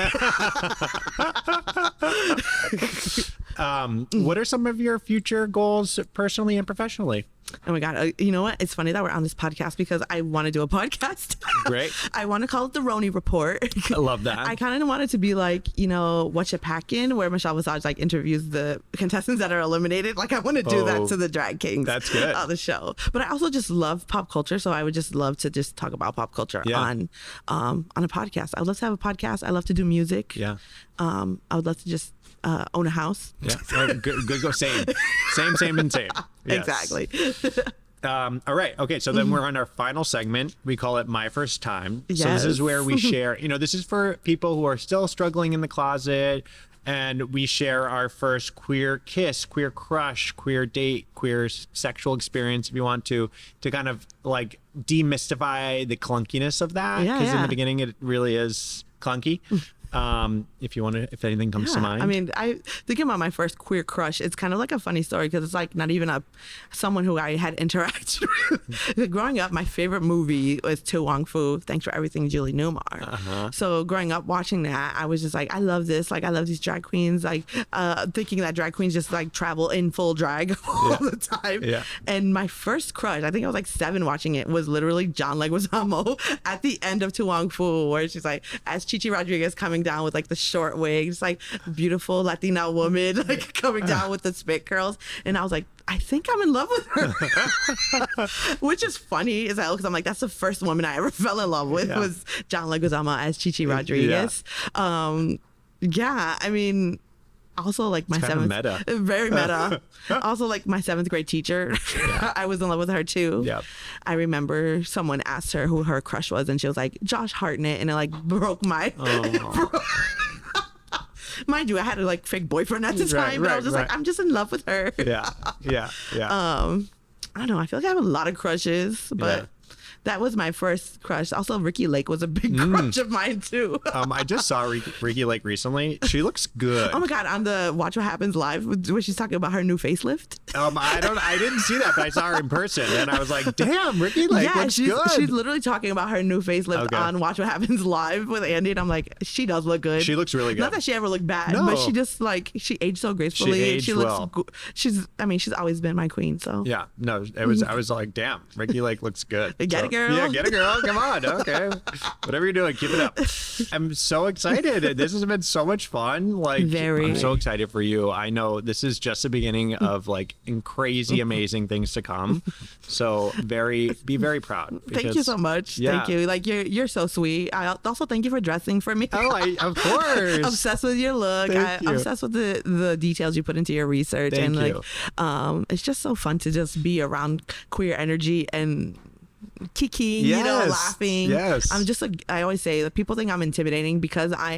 kidding. What are some of your future goals personally and professionally? Oh my God. You know what? It's funny that we're on this podcast because I want to do a podcast. Great. I want to call it the Roni Report. I love that. I kind of want it to be like, you know, What You Packin', where Michelle Visage like interviews the contestants that are eliminated. Like I want to do that to the drag kings. That's good. On the show. But I also just love pop culture. So I would just love to just talk about pop culture on a podcast. I would love to have a podcast. I love to do music. Yeah. I would love to just own a house. Yeah. Oh, good. Go same. Same. Yes. Exactly. All right. Okay. So then we're on our final segment. We call it My First Time. Yes. So this is where we share, this is for people who are still struggling in the closet, and we share our first queer kiss, queer crush, queer date, queer sexual experience, if you want to kind of like demystify the clunkiness of that. Because in the beginning, it really is clunky. If anything comes to mind. I mean, I thinking about my first queer crush, it's kind of like a funny story because it's like not even someone who I had interacted with. Growing up, my favorite movie was To Wong Fu, Thanks for Everything, Julie Newmar. So growing up watching that, I was just like, I love this. Like, I love these drag queens. Like, thinking that drag queens just like travel in full drag all the time. Yeah. And my first crush, I think I was like 7 watching it, was literally John Leguizamo at the end of To Wong Fu, where she's like, as Chichi Rodriguez coming down with like the short wigs, like beautiful Latina woman, like coming down with the spit curls, and I was like, I think I'm in love with her. Which is funny as hell because I'm like, that's the first woman I ever fell in love with was John Leguizamo as Chichi Rodriguez. I mean, also like my very meta. Also like my 7th grade teacher, I was in love with her too. Yep. I remember someone asked her who her crush was, and she was like, Josh Hartnett, and it like broke my. Mind you, I had a like fake boyfriend at the time, but I was just like, I'm just in love with her. Yeah. I don't know. I feel like I have a lot of crushes, but. That was my first crush. Also, Ricki Lake was a big crush of mine too. I just saw Ricki Lake recently. She looks good. Oh my God, on the Watch What Happens Live, where she's talking about her new facelift. I didn't see that, but I saw her in person, and I was like, damn, Ricki Lake looks good. She's literally talking about her new facelift on Watch What Happens Live with Andy, and I'm like, she does look good. She looks really good. Not that she ever looked bad, but she just like, she aged so gracefully. She aged looks she's always been my queen, so. Yeah, no, I was like, damn, Ricki Lake looks good. Get it, girl. Yeah, get it, girl. Come on. Okay. Whatever you're doing, keep it up. I'm so excited. This has been so much fun. Like, I'm so excited for you. I know this is just the beginning of like crazy, amazing things to come. So be very proud. Thank you so much. Thank you. Like you're so sweet. I also thank you for dressing for me. Oh, of course. Obsessed with your look. I'm obsessed with the details you put into your research. Thank you. It's just so fun to just be around queer energy and kiki, laughing. Yes. I'm just I always say that people think I'm intimidating because I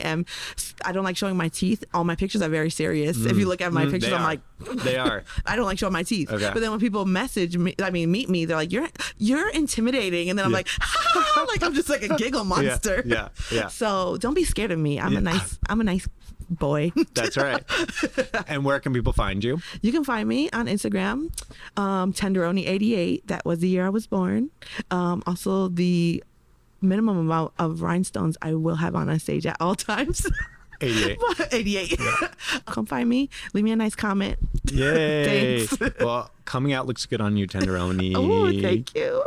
don't like showing my teeth. All my pictures are very serious. If you look at my pictures, I'm like, they are. I don't like showing my teeth. Okay. But then when people meet me, they're like, you're intimidating. And then I'm like, like I'm just like a giggle monster. Yeah. So don't be scared of me. I'm a nice boy. That's right. And where can people find you? You can find me on Instagram, Tenderoni88. That was the year I was born. Also, the minimum amount of rhinestones I will have on stage at all times. 88. Yeah. Come find me. Leave me a nice comment. Yay. Thanks. Well, coming out looks good on you, Tenderoni. Oh, thank you.